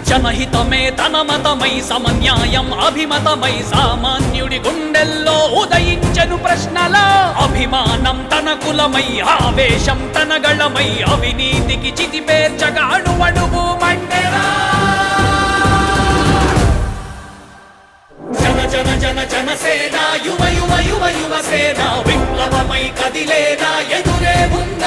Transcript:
జనహితమే తన మతమై సమన్యాయం అభిమతమై సామాన్యుడి గుండెల్లో ఉదయించెను ప్రశ్నల అభిమానం తన కులమై ఆవేశం తన గళమై అవినీతికి చితిపేర్చగా అణువణువు మండెరా జన జన జన జనసేన యువ యువ యువ యువసేన విప్లవమై కదిలేనా ఎదురే ఉన్న